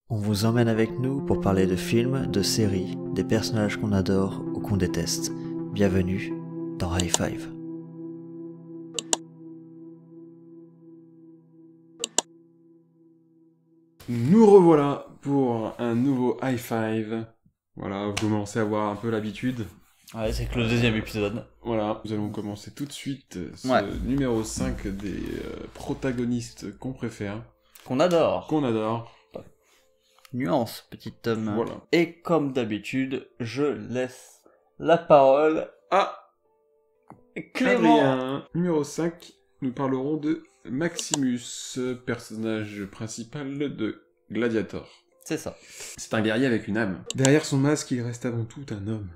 On vous emmène avec nous pour parler de films, de séries, des personnages qu'on adore ou qu'on déteste. Bienvenue dans High Five. Nous revoilà pour un nouveau High Five. Voilà, vous commencez à avoir un peu l'habitude. Ouais, c'est que le deuxième épisode. Voilà, nous allons commencer tout de suite ce numéro 5 des protagonistes qu'on préfère. Qu'on adore. Qu'on adore. Nuance, petit homme. Voilà. Et comme d'habitude, je laisse la parole à Clément. Adrien. Numéro 5, nous parlerons de Maximus, personnage principal de Gladiator. C'est ça. C'est un guerrier avec une âme. Derrière son masque, il reste avant tout un homme.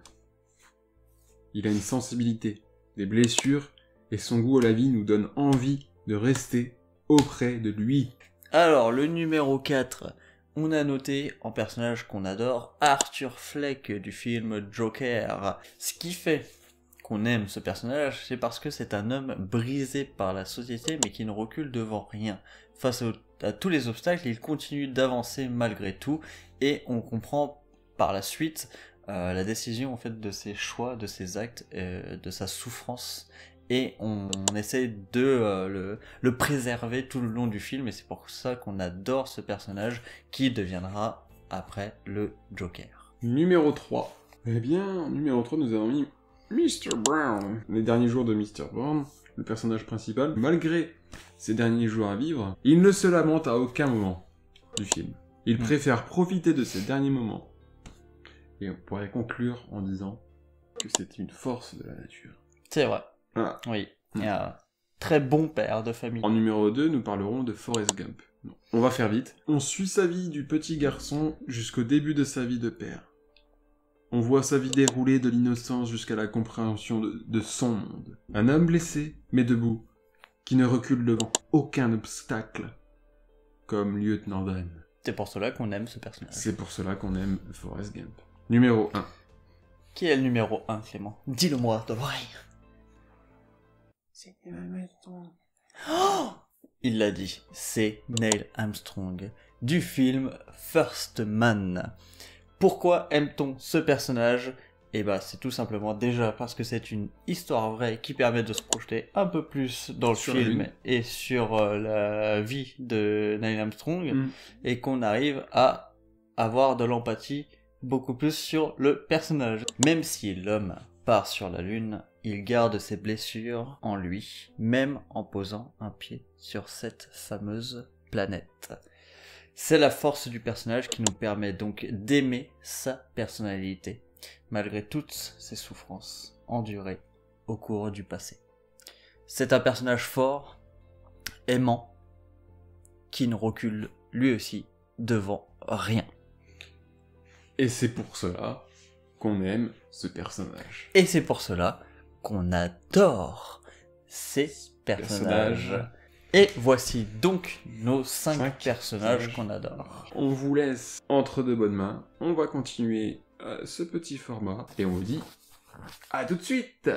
Il a une sensibilité, des blessures, et son goût à la vie nous donne envie de rester auprès de lui. Alors, le numéro 4, on a noté en personnage qu'on adore Arthur Fleck du film Joker. Ce qui fait qu'on aime ce personnage, c'est parce que c'est un homme brisé par la société mais qui ne recule devant rien. Face à tous les obstacles, il continue d'avancer malgré tout et on comprend par la suite la décision en fait de ses choix, de ses actes, de sa souffrance. Et on essaie de le préserver tout le long du film, et c'est pour ça qu'on adore ce personnage qui deviendra après le Joker. Numéro 3. Eh bien, numéro 3, nous avons mis Mr. Brown. Les derniers jours de Mr. Brown, le personnage principal, malgré ses derniers jours à vivre, il ne se lamente à aucun moment du film. Il préfère profiter de ses derniers moments. Et on pourrait conclure en disant que c'est une force de la nature. C'est vrai. Voilà. Oui, il y a un très bon père de famille. En numéro 2, nous parlerons de Forrest Gump. Non. On va faire vite. On suit sa vie du petit garçon jusqu'au début de sa vie de père. On voit sa vie dérouler de l'innocence jusqu'à la compréhension de son monde. Un homme blessé, mais debout, qui ne recule devant aucun obstacle, comme Lieutenant Dan. C'est pour cela qu'on aime ce personnage. C'est pour cela qu'on aime Forrest Gump. Numéro 1. Qui est le numéro 1, Clément? Dis-le-moi de l'oreille. C'est Neil Armstrong. Oh, il l'a dit, c'est Neil Armstrong, du film First Man. Pourquoi aime-t-on ce personnage? Eh ben, c'est tout simplement déjà parce que c'est une histoire vraie qui permet de se projeter un peu plus dans le film et sur la vie de Neil Armstrong, et qu'on arrive à avoir de l'empathie beaucoup plus sur le personnage. Même si l'homme part sur la Lune, il garde ses blessures en lui, même en posant un pied sur cette fameuse planète. C'est la force du personnage qui nous permet donc d'aimer sa personnalité, malgré toutes ses souffrances endurées au cours du passé. C'est un personnage fort, aimant, qui ne recule lui aussi devant rien. Et c'est pour cela qu'on aime ce personnage. Et c'est pour cela qu'on adore ces personnages. Et voici donc nos 5 personnages qu'on adore. On vous laisse entre de bonnes mains. On va continuer ce petit format. Et on vous dit à tout de suite.